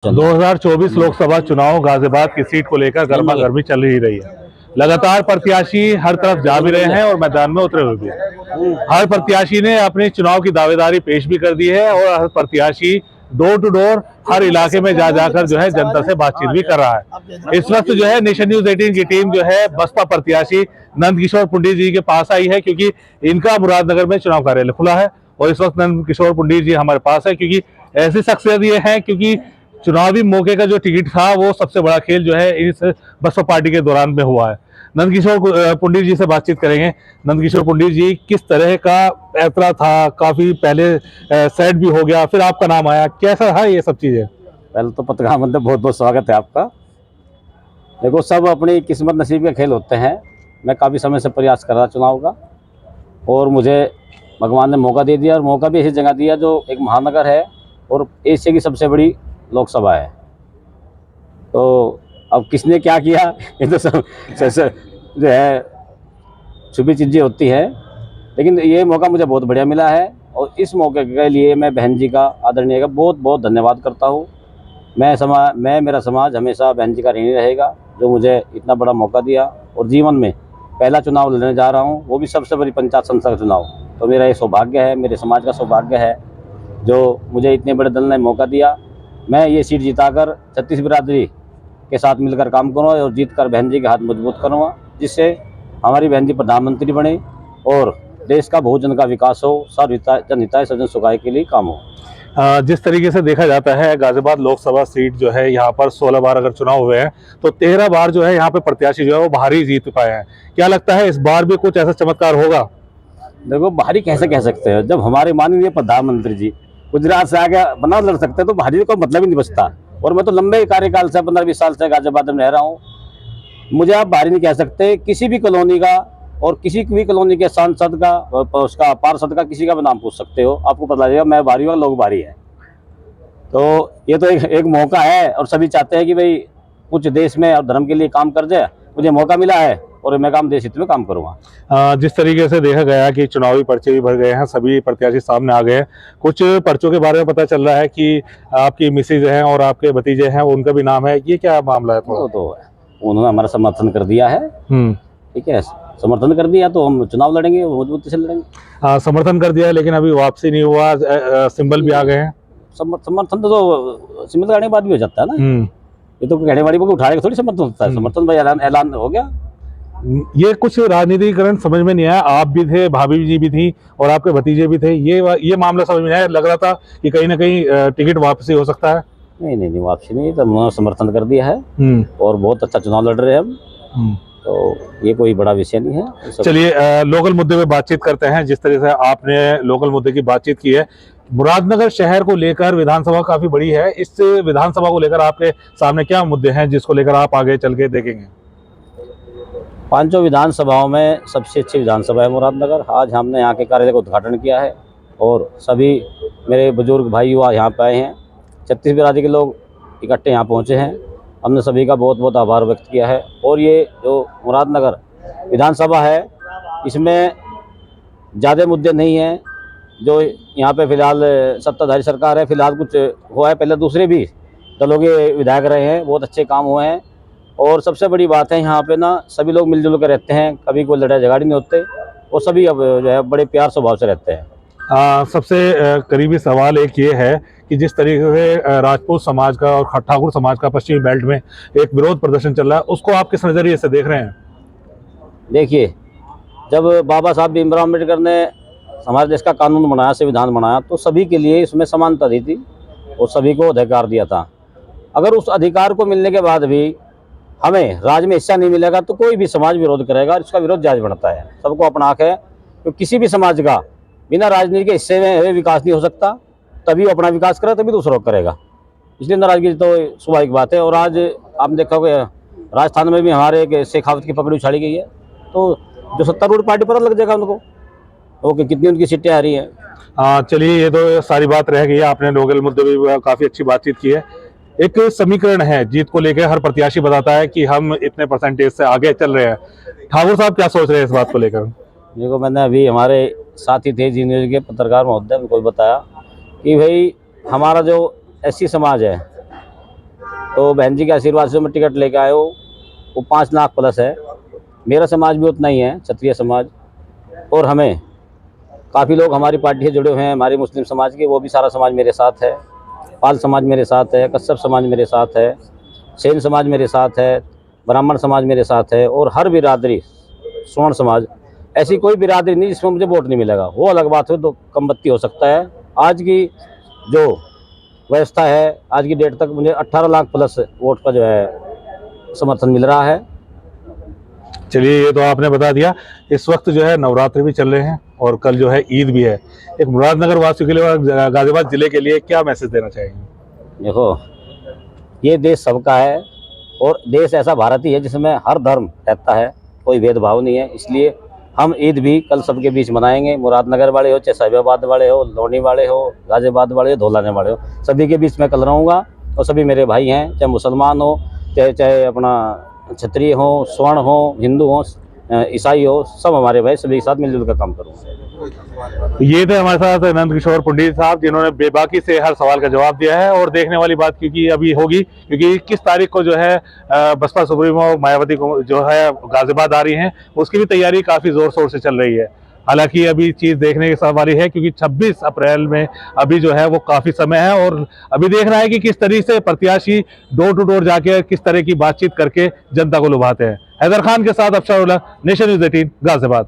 2024 लोकसभा चुनाव गाजियाबाद की सीट को लेकर गर्मा गर्मी चल ही रही है। लगातार प्रत्याशी हर तरफ जा भी रहे हैं और मैदान में उतरे हुए भी हैं। हर प्रत्याशी ने अपने चुनाव की दावेदारी पेश भी कर दी है और हर प्रत्याशी डोर टू डोर हर इलाके में जा जाकर जो है जनता से बातचीत भी कर रहा है। इस वक्त जो है नेशन न्यूज 18 की टीम जो है बसपा प्रत्याशी नंदकिशोर पुंडीर जी के पास आई है, क्योंकि इनका मुरादनगर में चुनाव कार्यालय खुला है और इस वक्त नंदकिशोर पुंडीर जी हमारे पास है, क्योंकि ऐसी शख्सियत ये है क्योंकि चुनावी मौके का जो टिकट था वो सबसे बड़ा खेल जो है इस बसपा पार्टी के दौरान में हुआ है। नंदकिशोर पुंडीर जी से बातचीत करेंगे। नंदकिशोर पुंडीर जी, किस तरह का यात्रा था? काफी पहले सेट भी हो गया, फिर आपका नाम आया, कैसा है ये सब चीजें? पहले तो पत्रकार मतलब बहुत बहुत स्वागत है आपका। देखो, सब अपनी किस्मत नसीब के खेल होते हैं। मैं काफ़ी समय से प्रयास कर रहा चुनाव का और मुझे भगवान ने मौका दे दिया और मौका भी ऐसी जगह दिया जो एक महानगर है और एशिया की सबसे बड़ी लोकसभा है। तो अब किसने क्या किया ये तो सब जो है छुपी चीज़ें होती हैं, लेकिन ये मौका मुझे बहुत बढ़िया मिला है और इस मौके के लिए मैं बहन जी का, आदरणीय का बहुत बहुत धन्यवाद करता हूँ। मेरा समाज हमेशा बहन जी का ऋणी रहेगा जो मुझे इतना बड़ा मौका दिया और जीवन में पहला चुनाव लड़ने जा रहा हूँ, वो भी सबसे बड़ी पंचायत संस्था का चुनाव। तो मेरा ये सौभाग्य है, मेरे समाज का सौभाग्य है जो मुझे इतने बड़े दल ने मौका दिया। मैं ये सीट जीताकर छत्तीस बिरादरी के साथ मिलकर काम करूँगा और जीतकर बहन जी के हाथ मजबूत करूँगा, जिससे हमारी बहन जी प्रधानमंत्री बने और देश का बहुजन का विकास हो, सर्वजन हिताय सज्जन सुखाय के लिए काम हो। जिस तरीके से देखा जाता है गाजियाबाद लोकसभा सीट जो है यहाँ पर 16 बार अगर चुनाव हुए हैं तो 13 बार जो है यहाँ पे प्रत्याशी जो है वो बाहर ही जीत पाए हैं। क्या लगता है इस बार भी कुछ ऐसा चमत्कार होगा? देखो, बाहरी कैसे कह सकते हैं, जब हमारे माननीय प्रधानमंत्री जी गुजरात से आगे बना लड़ सकते हैं तो बाहरी को मतलब ही नहीं बचता। और मैं तो लंबे कार्यकाल से 15-20 साल से गाजियाबाद में रह रहा हूँ, मुझे आप बाहरी नहीं कह सकते। किसी भी कॉलोनी का और किसी भी कॉलोनी के सांसद का, उसका पार्षद का, किसी का भी नाम पूछ सकते हो, आपको पता लगेगा मैं बाहरी हूँ, लोग बाहरी है। तो ये तो एक मौका है और सभी चाहते हैं कि भाई कुछ देश में और धर्म के लिए काम कर जाए। मुझे मौका मिला है और मैं देश हित में काम करूँगा। जिस तरीके से देखा गया कि चुनावी पर्चे भी भर गए हैं, सभी प्रत्याशी सामने आ गए हैं। कुछ पर्चों के बारे में पता चल रहा है कि आपकी मिसेज हैं और आपके भतीजे हैं, उनका भी नाम है, ये क्या मामला है? वो तो उन्होंने हमारा समर्थन कर दिया है। ठीक है, समर्थन कर दिया तो हम चुनाव लड़ेंगे, मजबूती से लड़ेंगे। समर्थन कर दिया लेकिन अभी वापसी नहीं हुआ, सिंबल भी आ गए हैं। समर्थन तो सिंबल लगाने के बाद भी हो जाता है ना। ये तो कहने को उठाने का थोड़ी समर्थन होता है। समर्थन भाई ऐलान हो गया। ये कुछ राजनीतिकरण समझ में नहीं आया। आप भी थे, भाभी जी भी थी और आपके भतीजे भी थे, ये मामला समझ में आया। लग रहा था कि कहीं ना कहीं टिकट वापसी हो सकता है। नहीं, वापसी नहीं, तो उन्होंने समर्थन कर दिया है और बहुत अच्छा चुनाव लड़ रहे हैं हम। तो ये कोई बड़ा विषय नहीं है। चलिए लोकल मुद्दे पे बातचीत करते हैं। जिस तरह से आपने लोकल मुद्दे की बातचीत की है, मुरादनगर शहर को लेकर विधानसभा काफी बड़ी है। इस विधानसभा को लेकर आपके सामने क्या मुद्दे हैं जिसको लेकर आप आगे चल के देखेंगे? पांचों विधानसभाओं में सबसे अच्छी विधानसभा है मुरादनगर। आज हमने यहाँ के कार्यालय का उद्घाटन किया है और सभी मेरे बुजुर्ग भाई युवा यहाँ पे आए हैं। 36 बिरादरी के लोग इकट्ठे यहाँ पहुँचे हैं। हमने सभी का बहुत बहुत आभार व्यक्त किया है। और ये जो मुरादनगर विधानसभा है, इसमें ज़्यादा मुद्दे नहीं हैं। जो यहाँ पे फिलहाल सत्ताधारी सरकार है, फिलहाल कुछ हुआ है, पहले दूसरे भी दलों के विधायक रहे हैं, बहुत अच्छे काम हुए हैं। और सबसे बड़ी बात है यहाँ पे ना, सभी लोग मिलजुल कर रहते हैं, कभी कोई लड़ाई झगड़ा नहीं होते और सभी अब जो है बड़े प्यार स्वभाव से रहते हैं। सबसे करीबी सवाल एक ये है कि जिस तरीके से राजपूत समाज का और ठाकुर समाज का पश्चिमी बेल्ट में एक विरोध प्रदर्शन चल रहा है, उसको आप किस नज़रिए से देख रहे हैं? देखिए, जब बाबा साहब भीमराव अम्बेडकर ने हमारे देश का कानून बनाया, संविधान बनाया, तो सभी के लिए इसमें समानता दी थी और सभी को अधिकार दिया था। अगर उस अधिकार को मिलने के बाद भी हमें राज में हिस्सा नहीं मिलेगा तो कोई भी समाज विरोध करेगा और इसका विरोध जायज बनता है। सबको अपना हक है, तो किसी भी समाज का बिना राजनीति के हिस्से में विकास नहीं हो सकता। तभी वो अपना विकास करे, तभी दूसरों को करेगा। इसलिए नाराजगी तो स्वाभाविक बात है। और आज आपने देखा होगा राजस्थान में भी हमारे एक शेखावत की पकड़ी उछाड़ी गई है, तो जो सत्तारूढ़ पार्टी पता लग जाएगा उनको ओके कितनी उनकी सीटें आ रही हैं। चलिए, ये तो सारी बात रह गई है। आपने लोकल मुद्दे भी काफ़ी अच्छी बातचीत की है। एक समीकरण है जीत को लेकर, हर प्रत्याशी बताता है कि हम इतने परसेंटेज से आगे चल रहे हैं। ठाकुर साहब क्या सोच रहे हैं इस बात को लेकर? देखो, मैंने अभी हमारे साथी थे जी न्यूज के पत्रकार महोदय, उनको बताया कि भाई हमारा जो एससी समाज है तो बहन जी के आशीर्वाद से मैं टिकट लेके आया हूँ। वो 5 लाख प्लस है। मेरा समाज भी उतना ही है, क्षत्रिय समाज। और हमें काफ़ी लोग हमारी पार्टी से जुड़े हुए हैं, हमारे मुस्लिम समाज के, वो भी सारा समाज मेरे साथ है। पाल समाज मेरे साथ है, कश्यप समाज मेरे साथ है, सेन समाज मेरे साथ है, ब्राह्मण समाज मेरे साथ है, और हर बिरादरी, स्वर्ण समाज, ऐसी कोई बिरादरी नहीं जिसमें मुझे वोट नहीं मिलेगा। वो अलग बात है, तो कम बत्ती हो सकता है। आज की जो व्यवस्था है, आज की डेट तक मुझे 18 लाख प्लस वोट का जो है समर्थन मिल रहा है। चलिए, ये तो आपने बता दिया। इस वक्त जो है नवरात्रि भी चल रहे हैं और कल जो है ईद भी है। एक मुरादनगर वासियों के लिए और गाजियाबाद जिले के लिए क्या मैसेज देना चाहेंगे? देखो, ये देश सबका है, और देश ऐसा भारत ही है जिसमें हर धर्म रहता है, कोई भेदभाव नहीं है। इसलिए हम ईद भी कल सबके बीच मनाएंगे। मुरादनगर वाले हो, चाहे साहिबाबाद वाले हो, लोनी वाले हो, गाजियाबाद वाले हो, धौलाने वाले हो, सभी के बीच मैं कल रहूँगा। और सभी मेरे भाई हैं, चाहे मुसलमान हो, चाहे अपना क्षत्रिय हो, स्वर्ण हो, हिंदू हो, ईसाई हो, सब हमारे भाई, सभी के साथ मिलजुल कर काम करूँगा। ये थे हमारे साथ नंद किशोर पंडित साहब, जिन्होंने बेबाकी से हर सवाल का जवाब दिया है। और देखने वाली बात क्योंकि अभी होगी, क्योंकि 21 तारीख को जो है बसपा सुप्रीमो मायावती को जो है गाजियाबाद आ रही हैं, उसकी भी तैयारी काफ़ी ज़ोर शोर से चल रही है। हालांकि अभी चीज़ देखने की सब वाली है, क्योंकि 26 अप्रैल में अभी जो है वो काफ़ी समय है, और अभी देखना है कि किस तरीके से प्रत्याशी डोर टू डोर जाके किस तरह की बातचीत करके जनता को लुभाते हैं। हैदर खान के साथ अफसर उल्लाह, नेशन न्यूज़ 18 गाजियाबाद।